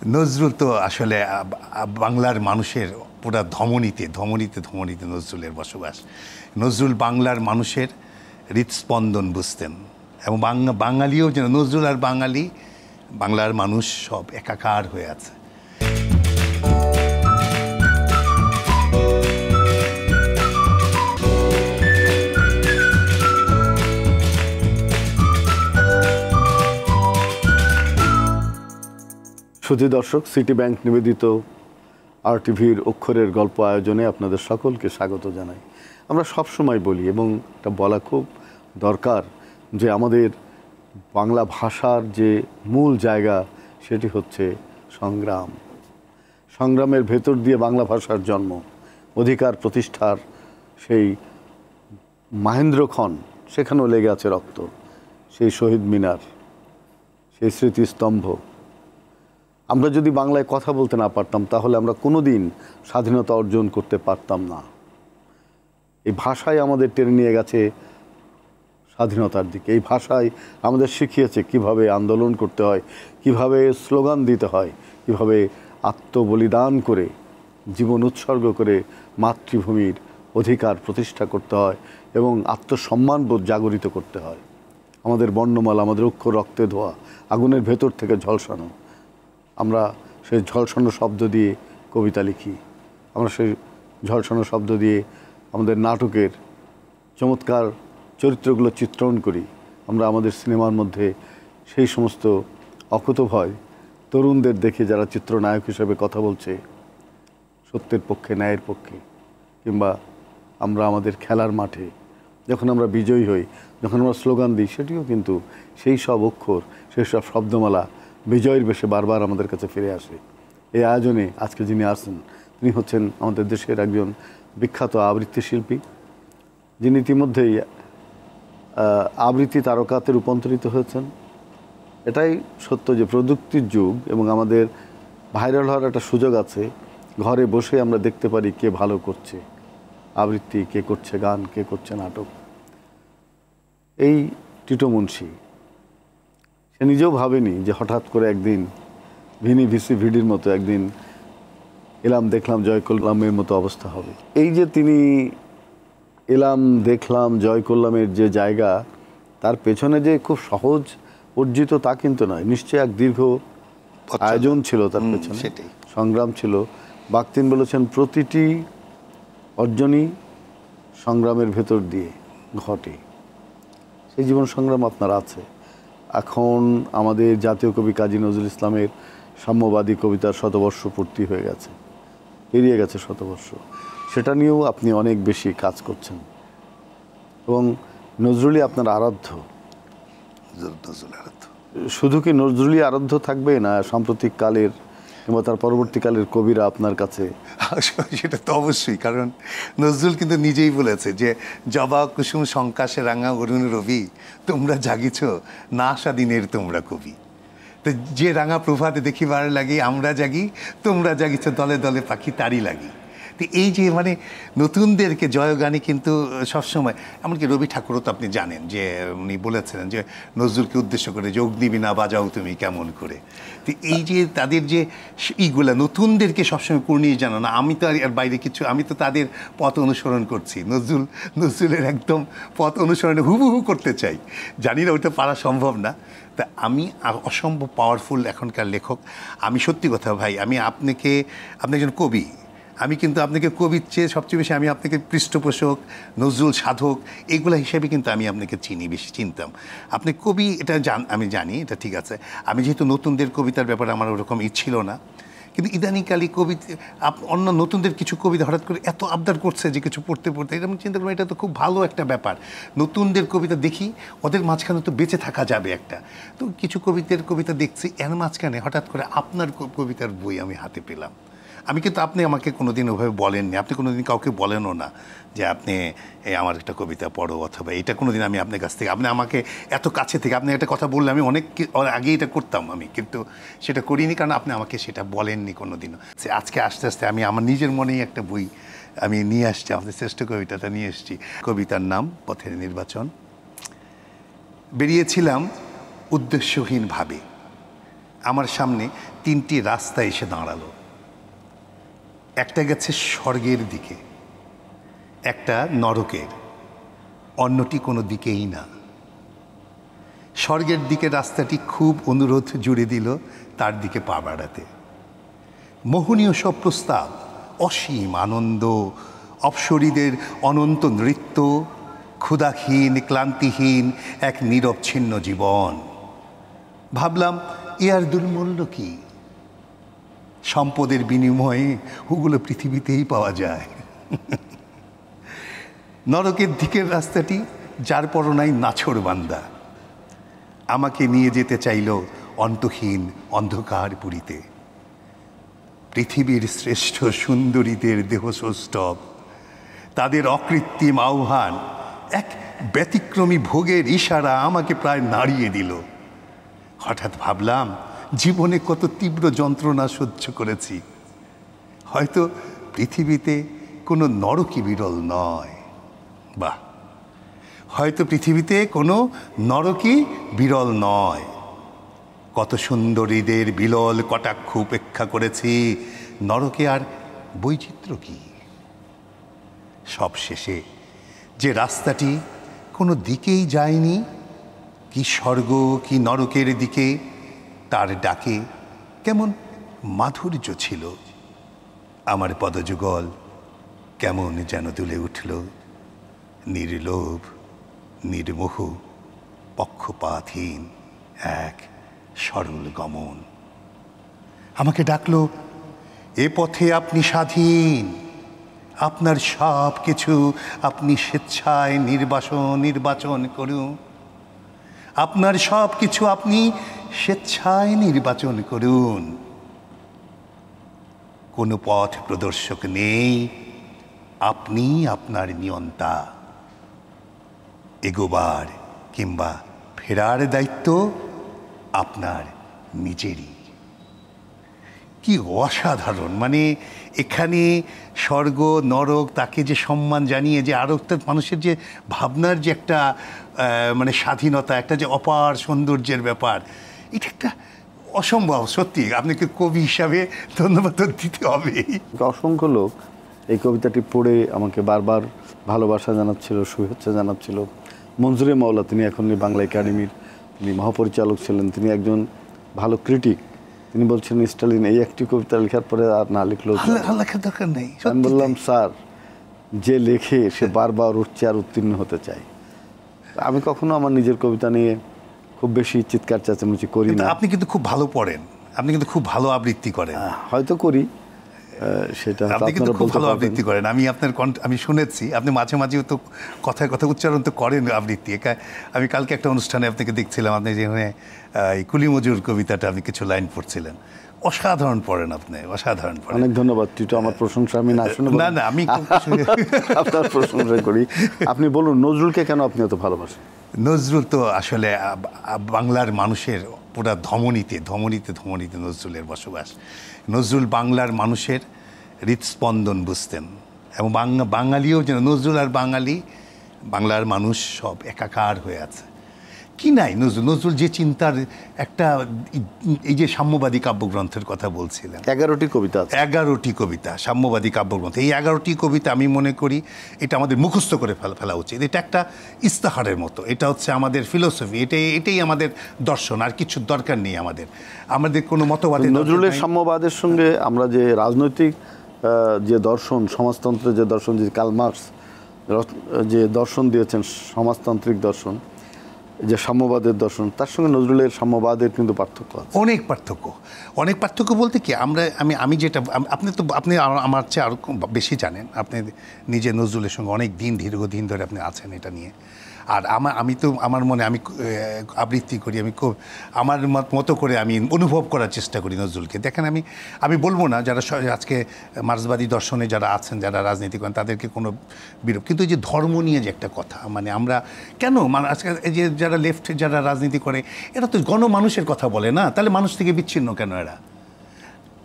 নজরুল তো আসলে বাংলার মানুষের পুরা ধমনীতে ধমনীতে ধমনীতে নজরুলের বসবাস। নজরুল বাংলার মানুষের হৃৎস্পন্দন বুঝতেন এবং বাঙালিও যেন নজরুল আর বাঙালি, বাংলার মানুষ সব একাকার হয়ে আছে। সুধী দর্শক, সিটি ব্যাংক নিবেদিত আরটিভির অক্ষরের গল্প আয়োজনে আপনাদের সকলকে স্বাগত জানাই। আমরা সব সময় বলি এবং এটা বলা খুব দরকার যে আমাদের বাংলা ভাষার যে মূল জায়গা সেটি হচ্ছে সংগ্রাম। সংগ্রামের ভেতর দিয়ে বাংলা ভাষার জন্ম, অধিকার প্রতিষ্ঠার সেই মাহেন্দ্রক্ষণ, সেখানেও লেগে আছে রক্ত। সেই শহীদ মিনার, সেই স্মৃতিস্তম্ভ। আমরা যদি বাংলায় কথা বলতে না পারতাম তাহলে আমরা কোনো দিন স্বাধীনতা অর্জন করতে পারতাম না। এই ভাষাই আমাদের টেনে নিয়ে গেছে স্বাধীনতার দিকে। এই ভাষাই আমাদের শিখিয়েছে কিভাবে আন্দোলন করতে হয়, কিভাবে স্লোগান দিতে হয়, কিভাবে আত্মবলিদান করে, জীবন উৎসর্গ করে মাতৃভূমির অধিকার প্রতিষ্ঠা করতে হয় এবং আত্মসম্মানবোধ জাগরিত করতে হয়। আমাদের বর্ণমালা, আমাদের অক্ষর রক্তে ধোয়া, আগুনের ভেতর থেকে ঝলসানো। আমরা সেই ঝলসানো শব্দ দিয়ে কবিতা লিখি, আমরা সেই ঝলসানো শব্দ দিয়ে আমাদের নাটকের চমৎকার চরিত্রগুলো চিত্রণ করি। আমরা আমাদের সিনেমার মধ্যে সেই সমস্ত অকুতোভয় তরুণদের দেখে যারা চিত্রনায়ক হিসেবে কথা বলছে সত্যের পক্ষে, ন্যায়ের পক্ষে। কিংবা আমরা আমাদের খেলার মাঠে যখন আমরা বিজয়ী হই, যখন আমরা স্লোগান দিই, সেটিও কিন্তু সেই সব অক্ষর, সেই সব শব্দমালা বিজয়ের বেশে বারবার আমাদের কাছে ফিরে আসে। এই আয়োজনে আজকে যিনি আসছেন তিনি হচ্ছেন আমাদের দেশের একজন বিখ্যাত আবৃত্তি শিল্পী, যিনি ইতিমধ্যেই আবৃত্তি তারকাতে রূপান্তরিত হয়েছেন। এটাই সত্য যে প্রযুক্তির যুগ এবং আমাদের ভাইরাল হওয়ার একটা সুযোগ আছে। ঘরে বসে আমরা দেখতে পারি কে ভালো করছে আবৃত্তি, কে করছে গান, কে করছে নাটক। এই টিটো মুন্সি সে নিজেও ভাবেনি যে হঠাৎ করে একদিন ভিনি ভিসি ভিডির মতো একদিন এলাম দেখলাম জয় করলামের মতো অবস্থা হবে। এই যে তিনি এলাম দেখলাম জয় করলামের যে জায়গা, তার পেছনে যে খুব সহজ অর্জিত তা কিন্তু নয়। নিশ্চয়ই এক দীর্ঘ আয়োজন ছিল তার পেছনে, সংগ্রাম ছিল। বাকতিন বলেছেন প্রতিটি অর্জনই সংগ্রামের ভেতর দিয়ে ঘটে। সেই জীবন সংগ্রাম আপনার আছে। এখন আমাদের জাতীয় কবি কাজী নজরুল ইসলামের সাম্যবাদী কবিতার শতবর্ষ পূর্তি হয়ে গেছে, পেরিয়ে গেছে শতবর্ষ। সেটা নিয়েও আপনি অনেক বেশি কাজ করছেন এবং নজরুলই আপনার আরাধ্য। শুধু কি নজরুলই আরাধ্য থাকবে না সাম্প্রতিক কালের কিংবা তার পরবর্তীকালের কবিরা আপনার কাছে? সেটা তো অবশ্যই, কারণ নজরুল কিন্তু নিজেই বলেছে যে জবা কুসুম সংকাশে রাঙা অরুণ রবি, তোমরা জাগিছ না আসা দিনের তোমরা কবি। তো যে রাঙা প্রভাতে দেখিবার লাগি আমরা জাগি, তোমরা জাগিছ দলে দলে পাখি তারই লাগি। তো এই যে মানে নতুনদেরকে জয়গানে কিন্তু সবসময়, এমনকি রবি ঠাকুরও তো আপনি জানেন যে উনি বলেছিলেন যে নজরুলকে উদ্দেশ্য করে যে অগ্নিবীণা বাজাও তুমি কেমন করে। তো এই যে তাদের যে এইগুলা নতুনদেরকে সবসময় পূর্ণিশ জানানো, আমি তো আর বাইরে কিছু, আমি তো তাদের পথ অনুসরণ করছি। নজরুলের একদম পথ অনুসরণে হুবহু করতে চাই, জানি না ওটা পারা সম্ভব না। তা আমি অসম্ভব পাওয়ারফুল এখনকার লেখক। আমি সত্যি কথা ভাই, আপনি একজন কবি, আমি কিন্তু আপনাকে কবির চেয়ে সবচেয়ে বেশি আমি আপনাকে পৃষ্ঠপোষক, নজরুল সাধক, এগুলো হিসেবে কিন্তু আমি আপনাকে বেশি চিনতাম। আপনি কবি এটা আমি জানি, এটা ঠিক আছে। আমি যেহেতু নতুনদের কবিতার ব্যাপারে আমার ওরকম ছিল না, কিন্তু ইদানিংকালে অন্য নতুনদের কিছু কবিতা হঠাৎ করে এত আবদার করছে যে কিছু পড়তে এটা আমি চিন্তা করলাম এটা তো খুব ভালো একটা ব্যাপার। নতুনদের কবিতা দেখি, ওদের মাঝখানে তো বেঁচে থাকা যাবে একটা। তো কিছু কবিতা দেখছি, এর মাঝখানে হঠাৎ করে আপনার কবিতার বই আমি হাতে পেলাম। আমি কিন্তু আপনি আমাকে কোনোদিন ওভাবে বলেননি, আপনি কোনোদিন কাউকে বলেনও না যে আপনি আমার একটা কবিতা পড়ো, অথবা এটা কোনোদিন আমি আপনার কাছ থেকে, আপনি আমাকে এত কাছে থেকে আপনি একটা কথা বললে আমি অনেক আগে এটা করতাম আমি, কিন্তু সেটা করিনি কারণ আপনি আমাকে সেটা বলেননি কোনোদিনও। আজকে আস্তে আস্তে আমি আমার নিজের মনেই একটা বই আমি নিয়ে আসছি, আমাদের শ্রেষ্ঠ কবিতাটা নিয়ে এসেছি। কবিতার নাম পথের নির্বাচন। বেরিয়েছিলাম উদ্দেশ্যহীনভাবে, আমার সামনে তিনটি রাস্তা এসে দাঁড়ালো। একটা গেছে স্বর্গের দিকে, একটা নরকের, অন্যটি কোনো দিকেই না। স্বর্গের দিকে রাস্তাটি খুব অনুরোধ জুড়ে দিল তার দিকে পা বাড়াতে। মোহনীয় সব প্রস্তাব, অসীম আনন্দ, অপ্সরীদের অনন্ত নৃত্য, ক্ষুধাহীন ক্লান্তিহীন এক নিরবচ্ছিন্ন জীবন। ভাবলাম এ আর দুর্মূল্য কি? সম্পদের বিনিময়ে ওগুলো পৃথিবীতেই পাওয়া যায়। নরকের দিকের রাস্তাটি যার পরনাই নাছোড়বান্দা আমাকে নিয়ে যেতে চাইল অন্তহীন অন্ধকার পুরীতে। পৃথিবীর শ্রেষ্ঠ সুন্দরীদের দেহসৌষ্ঠব, তাদের অকৃত্রিম আহ্বান, এক ব্যতিক্রমী ভোগের ইশারা আমাকে প্রায় নাড়িয়ে দিল। হঠাৎ ভাবলাম জীবনে কত তীব্র যন্ত্রণা সহ্য করেছি। হয়তো পৃথিবীতে কোনো নরকই বিরল নয়। বাহ, হয়তো পৃথিবীতে কোনো নরকই বিরল নয়। কত সুন্দরীদের বিরল কটাক্ষ উপেক্ষা করেছি, নরকে আর বৈচিত্র্য কি? সবশেষে যে রাস্তাটি কোনো দিকেই যায়নি, কি স্বর্গ কি নরকের দিকে, তার ডাকে কেমন মাধুর্য ছিল। আমার পদযুগল কেমন যেন দুলে উঠল, নির্লোভ নির্মোহ পক্ষপাতহীন এক সরল গমন। আমাকে ডাকলো, এ পথে আপনি স্বাধীন, আপনার সব কিছু আপনি স্বেচ্ছায় নির্বাচন করুন। আপনার সব কিছু আপনি স্বেচ্ছায় নির্বাচন করুন। কোনো পথ প্রদর্শক নেই, আপনি আপনার নিয়ন্তা। এগোবার কিংবা ফেরার দায়িত্ব আপনার নিজেরই। কি অসাধারণ! মানে এখানে স্বর্গ নরক তাকে যে সম্মান জানিয়ে, যে আরও একটা মানুষের যে ভাবনার যে একটা মানে স্বাধীনতা, একটা যে অপার সৌন্দর্যের ব্যাপার, এটা একটা অসম্ভব। সত্যি আপনাকে কবি হিসাবে ধন্যবাদ দিতে হবে। অসংখ্য লোক এই কবিতাটি পড়ে আমাকে বারবার ভালোবাসা জানাচ্ছিল, শুভেচ্ছা জানাচ্ছিল। মঞ্জুরে মাওলা, তিনি এখন বাংলা একাডেমির তিনি মহাপরিচালক ছিলেন, তিনি একজন ভালো ক্রিটিক। তিনি বলছেন, স্টালিন এই একটি কবিতা লেখার পরে আর না লিখলেও লেখার দরকার নেই। আমি বললাম, স্যার, যে লেখে সে বারবার উঠছে আর উত্তীর্ণ হতে চায়। আমি কখনো আমার নিজের কবিতা নিয়ে খুব বেশি চিৎকার চেঁচামেচি করি না। আপনি কিন্তু খুব ভালো পড়েন, আপনি কিন্তু খুব ভালো আবৃত্তি করেন। হয়তো করি, সেটা আপনি কিন্তু খুব ভালো আবৃত্তি করেন। আমি আপনার আমি শুনেছি, আপনি মাঝে মাঝেও তো কথায় কথা উচ্চারণ তো করেন আবৃত্তি। আমি কালকে একটা অনুষ্ঠানে আপনাকে দেখছিলাম, আপনি যেখানে এই কুলি মজুর কবিতাটা আপনি কিছু লাইন পড়ছিলেন। অসাধারণ পড়েন আপনি, অসাধারণ পড়েন। অনেক ধন্যবাদ টিটো, আমার প্রশংসা আমি না শুনে। না আমি আপনার প্রশংসা করি। আপনি বলুন, নজরুলকে কেন আপনি এত ভালোবাসেন? নজরুল তো আসলে বাংলার মানুষের পুরা ধমনীতে ধমনীতে ধমনীতে নজরুলের বসবাস। নজরুল বাংলার মানুষের হৃৎস্পন্দন বুঝতেন, এবং বাঙালিও যেন, নজরুল আর বাঙালি, বাংলার মানুষ সব একাকার হয়ে আছে। কি নাই নজরুল যে চিন্তার একটা, এই যে সাম্যবাদী কাব্যগ্রন্থের কথা বলছিলেন, 11টি কবিতা আছে, 11টি কবিতা সাম্যবাদী কাব্যগ্রন্থ। এই 11টি কবিতা আমি মনে করি এটা আমাদের মুখস্থ করে ফেলা উচিত। এটা একটা ইস্তাহারের মতো, এটা হচ্ছে আমাদের ফিলোসফি, এটাই আমাদের দর্শন, আর কিছু দরকার নেই আমাদের কোনো মতবাদ। নজরুলের সাম্যবাদের সঙ্গে আমরা যে রাজনৈতিক যে দর্শন, সমাজতন্ত্রের যে দর্শন, যে কার্ল মার্কস যে দর্শন দিয়েছেন, সমাজতান্ত্রিক দর্শন, যে সাম্যবাদের দর্শন, তার সঙ্গে নজরুলের সাম্যবাদের কিন্তু পার্থক্য আছে। অনেক পার্থক্য বলতে কি, আমি যেটা, আপনি আমার চেয়ে আরও বেশি জানেন। আপনি নিজে নজরুলের সঙ্গে অনেক দীর্ঘদিন ধরে আপনি আছেন এটা নিয়ে। আর আমি তো আমার মনে, আমি আবৃত্তি করি, আমি খুব আমার মতো করে আমি অনুভব করার চেষ্টা করি নজরুলকে। দেখেন, আমি বলবো না যারা আজকে মার্ক্সবাদী দর্শনে যারা আছেন, যারা রাজনীতি করেন, তাদেরকে কোনো বিরোধ, কিন্তু এই যে ধর্ম নিয়ে যে একটা কথা, মানে আমরা কেন আজকে এই যে যারা লেফট যারা রাজনীতি করে, এরা তো গণমানুষের কথা বলে না, তাহলে মানুষ থেকে বিচ্ছিন্ন কেন এরা?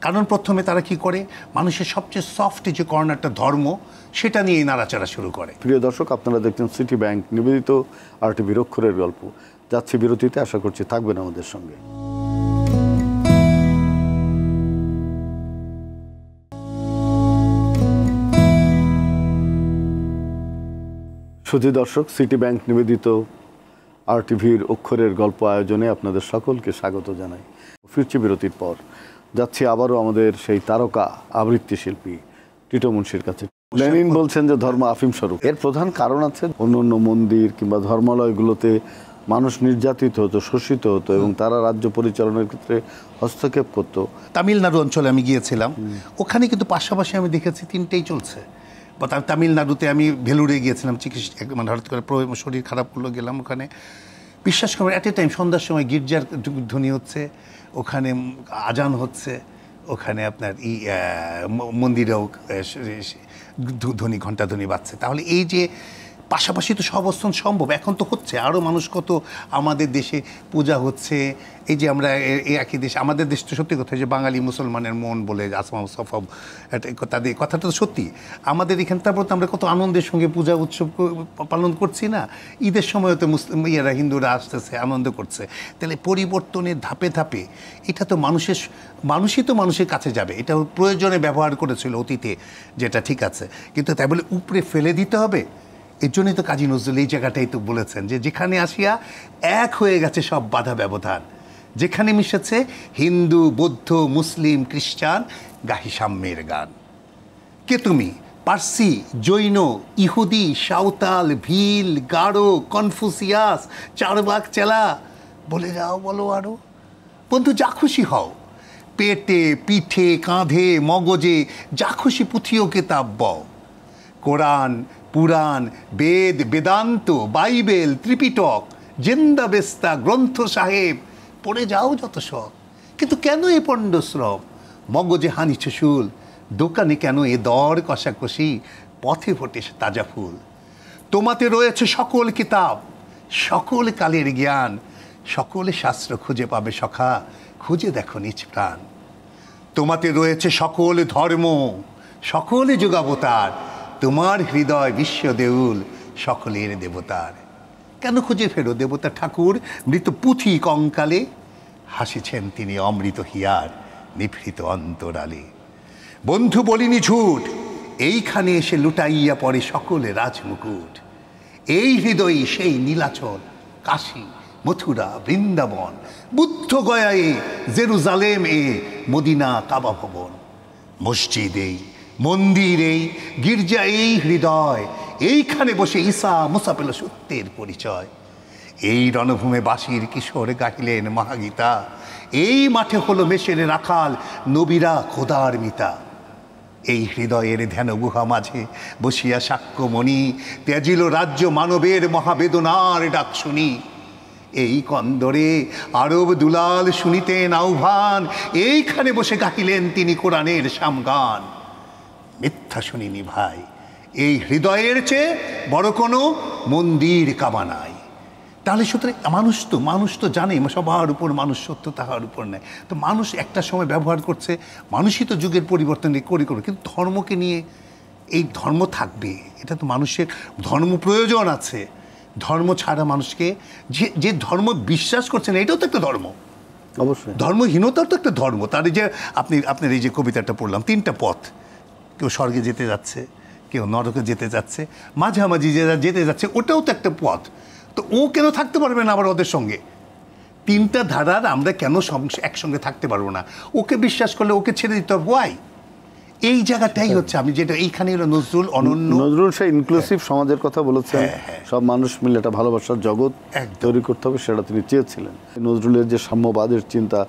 কারণ প্রথমে তারা কি করে, মানুষের সবচেয়ে সফট যে কর্নারটা ধর্ম, সেটা নিয়েই নাড়াচাড়া শুরু করে। প্রিয় দর্শক, আপনারা দেখছেন সিটি ব্যাংক নিবেদিত আরটিভির অক্ষরের গল্প। যাচ্ছি বিরতিতে, আশা করছি থাকবেন আমাদের সঙ্গে। সুধী দর্শক, সিটি ব্যাংক নিবেদিত RTVর অক্ষরের গল্প আয়োজনে আপনাদের সকলকে স্বাগত জানাই। ফিরছি বিরতির পর, যাচ্ছি আবারও আমাদের সেই তারকা আবৃত্তি শিল্পী টিটো মুন্সির কাছে। লেনিন বলছেন যে ধর্ম আফিম স্বরূপ। এর প্রধান কারণ আছে, অন্য অন্য মন্দির কিংবা ধর্মালয়গুলোতে মানুষ নির্যাতিত হতো, শোষিত হতো এবং তারা রাজ্য পরিচালনার ক্ষেত্রে হস্তক্ষেপ করতো। তামিলনাড়ু অঞ্চলে আমি গিয়েছিলাম, ওখানে কিন্তু পাশাপাশি আমি দেখেছি তিনটেই চলছে। বা তামিলনাড়ুতে আমি ভেলুরে গিয়েছিলাম চিকিৎসা, মানে হঠাৎ করে শরীর খারাপ করলো, গেলাম ওখানে। বিশ্বাস করবেন, অ্যাট এ টাইম সন্ধ্যার সময় গির্জার ধ্বনি হচ্ছে, ওখানে আজান হচ্ছে, ওখানে আপনার মন্দিরেও ধ্বনি, ঘণ্টা ধ্বনি বাজছে। তাহলে এই যে পাশাপাশি তো সব অবস্থান সম্ভব, এখন তো হচ্ছে। আরও মানুষ কত আমাদের দেশে পূজা হচ্ছে, এই যে আমরা এই একই দেশে, আমাদের দেশ তো সত্যি কথা যে বাঙালি মুসলমানের মন বলে আসমা সফব, তাদের কথাটা তো সত্যি। আমাদের এখানে তারপর তো আমরা কত আনন্দের সঙ্গে পূজা উৎসব পালন করছি না? ঈদের সময়ও তো মুসলিম হিন্দুরা আসতেছে, আনন্দ করছে। তাহলে পরিবর্তনের ধাপে ধাপে এটা তো মানুষই তো মানুষের কাছে যাবে, এটা প্রয়োজনে ব্যবহার করেছিল অতীতে, যেটা ঠিক আছে। কিন্তু তাই বলে উপরে ফেলে দিতে হবে? এর জন্যই তো কাজী নজরুল এই জায়গাটাই তো বলেছেন যে যেখানে আসিয়া এক হয়ে গেছে সব বাধা ব্যবধান, যেখানে মিশেছে হিন্দু, বৌদ্ধ, মুসলিম, খ্রিস্টান, গাহি সাম্যের গান। কে তুমি? পার্সি, জৈন, ইহুদি, সাঁওতাল, ভিল, গারো, কনফুসিয়াস, চারবাক চেলা, বলে যাও বলো আরো। বন্ধু, যা খুশি হও, পেটে, পিঠে, কাঁধে, মগজে, যা খুশি পুঁথি ও কেতাব বও। কোরআন, পুরাণ, বেদ, বেদান্ত, বাইবেল, ত্রিপিটক, জেন্দা বেস্তা, গ্রন্থ সাহেব, পড়ে যাও যত সব। কিন্তু কেন এ পণ্ডশ্রম? মগজে হানিছ শুল, দোকানে কেন এ দর কষাকষি, পথে ফোটে তাজা ফুল। তোমাতে রয়েছে সকল কিতাব, সকল কালের জ্ঞান, সকল শাস্ত্র খুঁজে পাবে সখা, খুঁজে দেখো নিজ প্রাণ। তোমাতে রয়েছে সকল ধর্ম, সকল যুগাবতার, তোমার হৃদয় বিশ্ব দেউল, সকলের দেবতার। কেন খুঁজে ফেরো দেবতা ঠাকুর মৃত পুঁথি কঙ্কালে, হাসিছেন তিনি অমৃত হিয়ার নিভৃত অন্তরালে। বন্ধু বলিনি ঝুট, এইখানে এসে লুটাইয়া পড়ে সকলে রাজমুকুট। এই হৃদয়ে সেই নীলাচল, কাশী, মথুরা, বৃন্দাবন, বুদ্ধ গয়া এ, জেরুজালেম এ, মদিনা, কাবা ভবন। মসজিদ এই, মন্দির এই, গির্জা এই হৃদয়, এইখানে বসে ঈসা মুসা পেল সত্যের পরিচয়। এই রণভূমে বাঁশির কিশোর গাহিলেন মহাগীতা, এই মাঠে হলো মেষের রাখাল, নবীরা খোদার মিতা। এই হৃদয়ের ধ্যান গুহা মাঝে বসিয়া সাক্ষ্যমণি, ত্যাজিল রাজ্য মানবের মহাবেদনার ডাক শুনি। এই কন্দরে আরব দুলাল শুনিতেন আহ্বান, এইখানে বসে গাহিলেন তিনি কোরআনের সামগান। মিথ্যা শুনিনি ভাই, এই হৃদয়ের চেয়ে বড় কোনো মন্দির কাবা নাই। তাহলে সুতরাং মানুষ তো জানে সবার উপর মানুষ সত্য, তাহার উপর নেয়। তো মানুষ একটা সময় ব্যবহার করছে, মানুষই তো যুগের পরিবর্তন করে, কিন্তু ধর্মকে নিয়ে এই ধর্ম থাকবে, এটা তো মানুষের ধর্ম প্রয়োজন আছে। ধর্ম ছাড়া মানুষকে যে ধর্ম বিশ্বাস করছেন এটাও তো একটা ধর্ম, অবশ্যই ধর্মহীনতাও তো একটা ধর্ম। তার যে আপনার এই যে কবিতাটা পড়লাম, তিনটা পথ, কেউ স্বর্গে যেতে যাচ্ছে, কেউ নরকে যেতে যাচ্ছে, মাঝামাঝি যেতে যাচ্ছে, ওটাও তো একটা পথ। তো ও কেন থাকতে পারবে না আবার ওদের সঙ্গে? তিনটা ধারার আমরা কেন একসঙ্গে থাকতে পারবো না? ওকে বিশ্বাস করলে ওকে ছেড়ে দিতে হবে, ওয়াই? এই জায়গাটাই হচ্ছে আমি যেটা এইখানে হলো নজরুল অনন্য। নজরুল সেই ইনক্লুসিভ সমাজের কথা বলেছেন, সব মানুষ মিলে একটা ভালোবাসার জগৎ তৈরি করতে হবে, সেটা তিনি চেয়েছিলেন। নজরুলের যে সাম্যবাদের চিন্তা,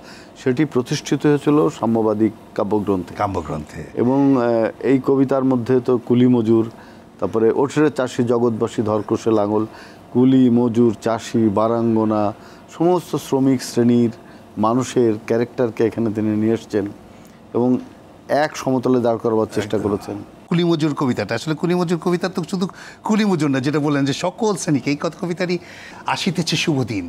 সেটি প্রতিষ্ঠিত হয়েছিল সাম্যবাদী কাব্যগ্রন্থে। এবং এই কবিতার মধ্যে তো কুলি মজুর, তারপরে ওঠরে চাষি জগৎবাসী ধরকোষে লাঙল, কুলি মজুর, চাষি, বারাঙ্গনা, সমস্ত শ্রমিক শ্রেণীর মানুষের ক্যারেক্টারকে এখানে তিনি নিয়ে এসছেন এবং এক সমতলে দাঁড় করবার চেষ্টা করেছেন। কুলিমজুর কবিতাটা আসলে কুলিমজুর কবিতা তো শুধু কুলিমজুর না, যেটা বললেন যে সকল শ্রেণীকে, এই কবিতারই আসিতেছে শুভদিন,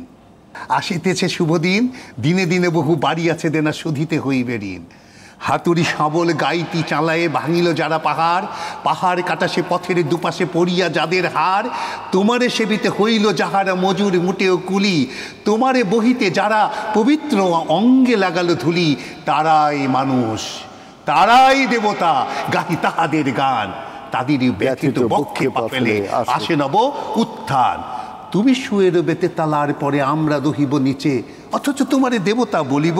আসিতেছে শুভদিন, দিনে দিনে বহু বাড়ি আছে দেনা শুধিতে হইবে ঋণ। হাতুড়ি শাবল গাইতি চালায়ে ভাঙিল যারা পাহাড়, পাহাড় কাটা সে পথের দুপাশে পড়িয়া যাদের হার। তোমারে সেবিতে হইল যাহারা মজুর মুটেও কুলি, তোমারে বহিতে যারা পবিত্র অঙ্গে লাগালো ধুলি, তারাই মানুষ, তারাই দেবতা, গাহি তাহাদের গান। তাদেরই ব্যথিত বক্ষে পা ফেলে আসে নব উত্থান। তুমি শুয়ে রবে তেতালার পরে আমরা রহিব নিচে, অথচ তোমারে দেবতা বলিব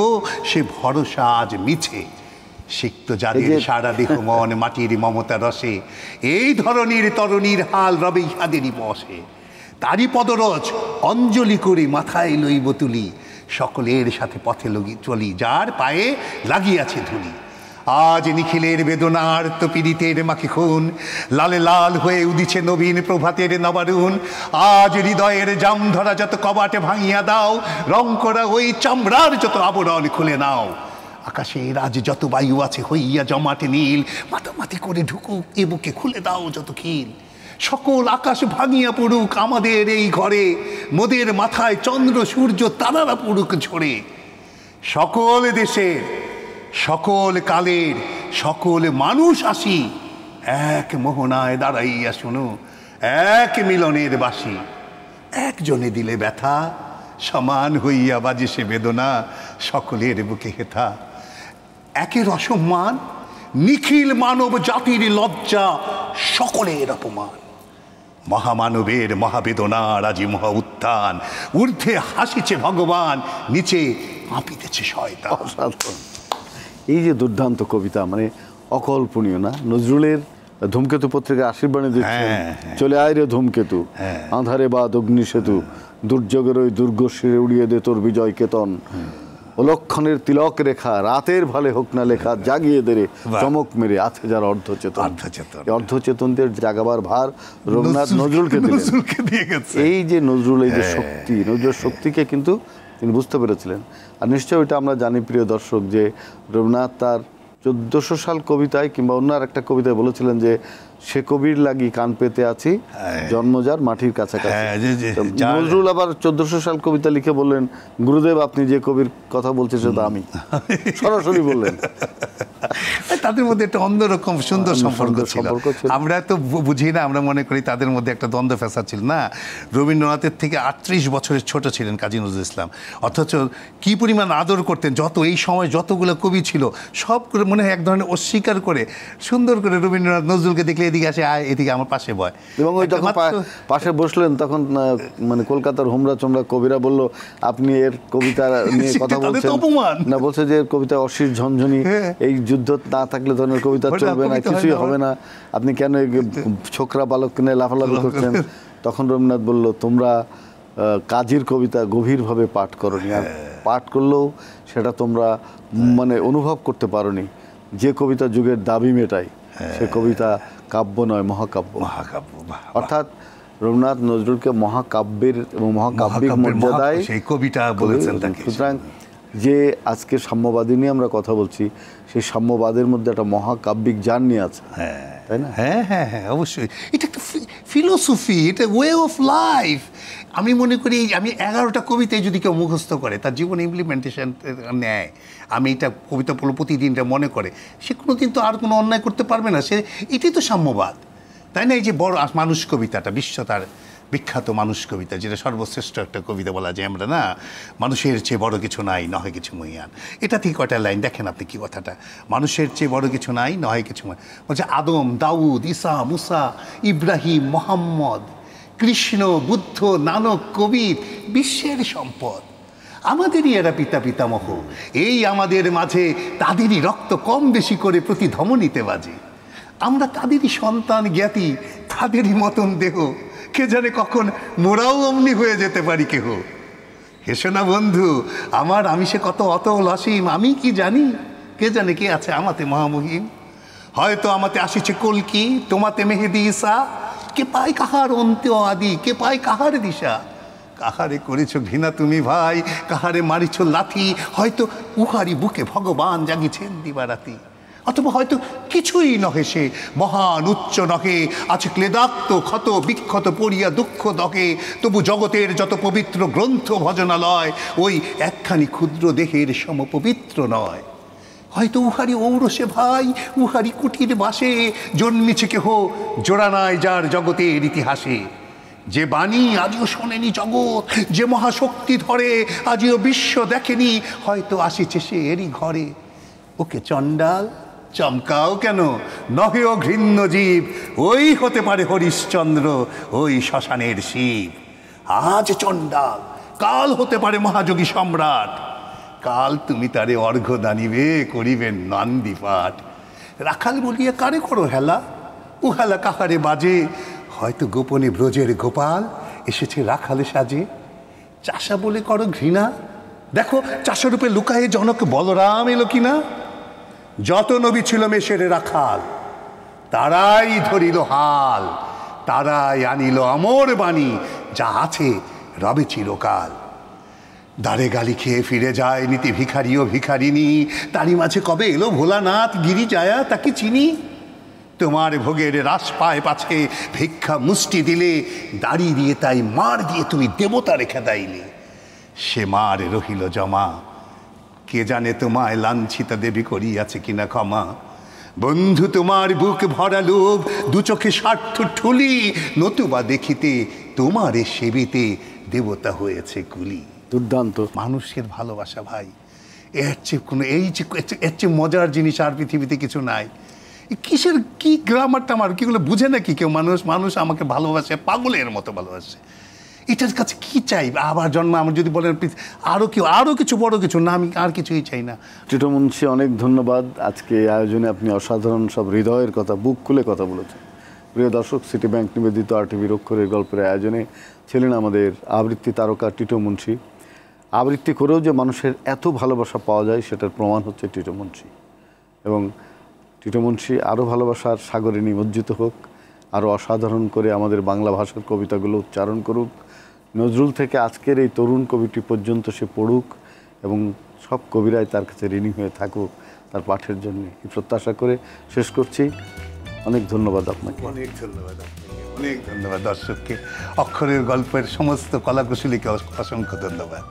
সে ভরসা আজ মিছে। সিক্ত যাদের সারা দেহ মন মাটির মমতা রসে, এই ধরনের তরণীর হাল রবে ইহাদেরই বসে। তারই পদরজ অঞ্জলি করে মাথায় লইব তুলি, সকলের সাথে পথে চলি যার পায়ে লাগিয়াছে ধুলি। আজ নিখিলের বেদনার তো পীড়িতের মাকে খুন, লালে লাল হয়ে উদিছে নবীন প্রভাতের নবারুণ। আজ হৃদয়ের জাম ধরা যত কবাটে ভাঙিয়া দাও, রং করা ওই চামড়ার যত আবরণ খুলে নাও। আকাশের আজ যত বায়ু আছে হইয়া জমাটে নীল, মাতামাতি করে ঢুকুক এ বুকে খুলে দাও যত খিল। সকল আকাশ ভাঙিয়া পড়ুক আমাদের এই ঘরে, মোদের মাথায় চন্দ্র সূর্য তারারা পড়ুক ঝরে। সকল দেশের সকল কালের সকল মানুষ আসি, এক মোহনায় দাঁড়াইয়া শুনো এক মিলনের বাসি। একজনে দিলে ব্যথা সমান হইয়া বাজে সে বেদনা, সকলের বুকে হেথা। একের অসম্মান নিখিল মানব জাতির লজ্জা, সকলের অপমান। মহামানবের মহাবেদনার আজি মহা উত্থান, ঊর্ধ্বে হাসিছে ভগবান, নিচে কাঁপিতেছে শয়তান। এই যে দুর্দান্ত কবিতা, মানে অকল্পনীয় না? নজরুলের ধূমকেতু পত্রিকা আশীর্বাণী দিচ্ছেন, চলে আয় রে ধূমকেতু, আঁধারে বাদ অগ্নিসেতু, দুর্যোগের ওই দুর্গ শিরে উড়িয়ে দে তোর বিজয় কেতন। অলক্ষণের তিলক রেখা, রাতের ভালে হোক না লেখা, জাগিয়ে দে রে চমক মেরে আছে যার অর্ধচেতন। অর্ধচেতনদের জাগাবার ভার রবীন্দ্রনাথ নজরুলকে দিয়ে গেছে। এই যে নজরুল, এই যে শক্তি, নজরুলের শক্তিকে কিন্তু তিনি বুঝতে পেরেছিলেন। আর নিশ্চয়ই এটা আমরা জানি প্রিয় দর্শক যে রবীন্দ্রনাথ তার 1400 সাল কবিতায় কিংবা অন্য আর একটা কবিতায় বলেছিলেন যে সে কবির লাগি কান পেতে আছি, জন্মজার মাটির কাছাকাছি। নজরুল আবার 1400 সাল কবিতা লিখে বললেন, গুরুদেব আপনি যে কবির কথা বলছেন সেটা আমি, সরাসরি বললেন। তাদের মধ্যে একটা অন্যরকম সুন্দর সম্পর্ক ছিল। আমরা তো বুঝি না, আমরা মনে করি তাদের মধ্যে একটা দ্বন্দ্ব ফেসা ছিল না। রবীন্দ্রনাথের থেকে 38 বছরের ছোট ছিলেন কাজী নজরুল ইসলাম, অথচ কি পরিমাণ আদর করতেন। যত এই সময় যতগুলো কবি ছিল সব করে মনে হয় এক ধরনের অস্বীকার করে সুন্দর করে রবীন্দ্রনাথ নজরুলকে দেখলে এদিকে আসে, আয় এদিকে আমার পাশে বয়। এবং ওই যখন পাশে বসলেন তখন মানে কলকাতার হোমরা চোমরা কবিরা বলল আপনি এর কবিতা নিয়ে কথা বলছেন না, বলছে যে এর কবিতা অশির ঝনঝনি, এই যুদ্ধ না থাকলে ধরনের কবিতা চলবে না, কিছুই হবে না, আপনি কেন ছোকরা বালক কিনে লাফালাফি করছেন। তখন রবীন্দ্রনাথ বলল তোমরা কাজীর কবিতা গভীরভাবে পাঠ করনি, আর পাঠ করলেও সেটা তোমরা মানে অনুভব করতে পারোনি। যে কবিতা যুগের দাবি মেটায় সে কবিতা কাব্য নয়, মহাকাব্য। অর্থাৎ রবীন্দ্রনাথ নজরুলকে মহাকাব্যের এবং মহাকাব্যিক মর্যাদায় সেই কবিতা বলেছেন। সুতরাং যে আজকে সাম্যবাদী নিয়ে আমরা কথা বলছি, সেই সাম্যবাদের মধ্যে একটা মহাকাব্যিক জার্নি আছে, তাই না? হ্যাঁ হ্যাঁ হ্যাঁ, অবশ্যই। এটা একটা ফিলোসফি, এটা ওয়ে অফ লাইফ। আমি মনে করি আমি 11টা কবিতায় যদি কেউ মুখস্থ করে তার জীবনে ইমপ্লিমেন্টেশন নেয়, আমি এটা কবিতা পড়লো প্রতিদিনটা মনে করে, সে কোনো দিন তো আর কোনো অন্যায় করতে পারবে না। সে এটাই তো সাম্যবাদ, তাই না? এই যে বড় মানুষ কবিতাটা, বিশ্ব তার বিখ্যাত মানুষ কবিতা, যেটা সর্বশ্রেষ্ঠ একটা কবিতা বলা যায় আমরা না, মানুষের চেয়ে বড় কিছু নাই নহে কিছু মহিয়ান। এটা থেকে কয়টা লাইন দেখেন আপনি কি কথাটা, মানুষের চেয়ে বড় কিছু নাই নহে কিছু মহিয়ান। বলছে আদম, দাউদ, ঈসা, মুসা, ইব্রাহিম, মোহাম্মদ, কৃষ্ণ, বুদ্ধ, নানক, কবির, বিশ্বের সম্পদ আমাদেরই এরা পিতা পিতামহ। এই আমাদের মাঝে তাদেরই রক্ত কম বেশি করে প্রতি ধমনীতে বাজে। আমরা তাদেরই সন্তান জ্ঞাতি, তাদেরই মতন দেহ, কে জানে কখন মোরাও অমনি হয়ে যেতে পারি কেহ। হেসো না বন্ধু আমার, আমি সে কত অতল অসীম, আমি কি জানি, কে জানে কে আছে আমাতে মহামহিম। হয়তো আমাতে আসিছে কলকি, তোমাতে মেহেদি ঈসা, কে পায় কাহার অন্ত্য আদি, কে পায় কাহার দিশা। কাহারে করেছ ঘৃণা তুমি ভাই, কাহারে মারিছ লাথি, হয়তো উহারি বুকে ভগবান জাগিছেন দিবারাতি। অথবা হয়তো কিছুই নহে সে মহান উচ্চ নহে, আছে ক্লেদাক্ত ক্ষত বিক্ষত পড়িয়া দুঃখ দহে, তবু জগতের যত পবিত্র গ্রন্থ ভজনালয় ওই একখানি ক্ষুদ্র দেহের সমপবিত্র নয়। হয়তো উহারি ঔরসে ভাই, উহারি কুটির বাসে জন্মিছে কেহ জোড়া নাই যার জগতের ইতিহাসে। যে বাণী আজও শোনেনি জগৎ, যে মহাশক্তি ধরে আজও বিশ্ব দেখেনি, হয়তো আসিছে সে এরই ঘরে। ওকে চণ্ডাল চমকাও কেন, নহে ও ঘৃণ্য জীব, ওই হতে পারে হরিশ্চন্দ্র, ওই শ্মশানের শিব। আজ চণ্ডাল, কাল হতে পারে মহাযোগী সম্রাট। কাল তুমি তারে অর্ঘ্য দানিবে, করিবেন নন্দী পাঠ। রাখাল বলিয়া কারে করো হেলা, ও হেলা কাহারে বাজে। হয়তো গোপনে ব্রজের গোপাল এসেছে রাখালে সাজে। চাষা বলে করো ঘৃণা, দেখো চাষারূপে লুকায়ে জনক বলরাম এলো কিনা। যত নবী ছিল মেষের রাখাল, তারাই ধরিল হাল। তারাই আনিল অমর বাণী, যা আছে রবে চিরকাল। দাঁড়ে গালি খেয়ে ফিরে যায় নীতি ভিখারি ও ভিখারিনী। তারই মাঝে কবে এলো ভোলানাথ গিরি যায়া, তাকে চিনি। তোমার ভোগের রাস পায় পাছে ভিক্ষা মুষ্টি দিলে, দাড়ি দিয়ে তাই মার দিয়ে তুমি দেবতা রেখে দাইলে। সে মার রহিল জমা, কে জানে তোমায় লাঞ্ছিতা দেবী করিয়াছে কিনা ক্ষমা। বন্ধু তোমার বুক ভরা লোভ, দু চোখে স্বার্থ ঠুলি। নতুবা দেখিতে তোমারে সেবিতে দেবতা হয়েছে কুলি। দুর্দান্ত। মানুষের ভালোবাসা ভাই, এর চেয়ে কোনো এর চেয়ে মজার জিনিস আর পৃথিবীতে কিছু নাই। কিসের কি গ্রামার টামার কিগুলো বুঝে নাকি কেউ? মানুষ আমাকে ভালোবাসে, পাগলের মতো ভালোবাসে। এটার কাছে কি চাই? আবার জন্ম আমার যদি বলেন আরও কিছু বড় কিছু না, আমি আর কিছুই চাই না। টিটো মুন্সি, অনেক ধন্যবাদ। আজকে এই আয়োজনে আপনি অসাধারণ সব হৃদয়ের কথা, বুক খুলে কথা বলেছেন। প্রিয় দর্শক, সিটি ব্যাংক নিবেদিত RTVর অক্ষরের গল্পের আয়োজনে ছিলেন আমাদের আবৃত্তি তারকা টিটো মুন্সি। আবৃত্তি করেও যে মানুষের এত ভালোবাসা পাওয়া যায় সেটার প্রমাণ হচ্ছে টিটো মুন্সি। এবং টিটো মুন্সি আরও ভালোবাসার সাগরে নিমজ্জিত হোক, আরও অসাধারণ করে আমাদের বাংলা ভাষার কবিতাগুলো উচ্চারণ করুক। নজরুল থেকে আজকের এই তরুণ কবিটি পর্যন্ত সে পড়ুক এবং সব কবিরাই তার কাছে ঋণী হয়ে থাকুক তার পাঠের জন্য, এই প্রত্যাশা করে শেষ করছি। অনেক ধন্যবাদ আপনাকে। অনেক ধন্যবাদ আপনাকে, অনেক ধন্যবাদ দর্শককে, অক্ষরের গল্পের সমস্ত কলাকুশলীকে অসংখ্য ধন্যবাদ।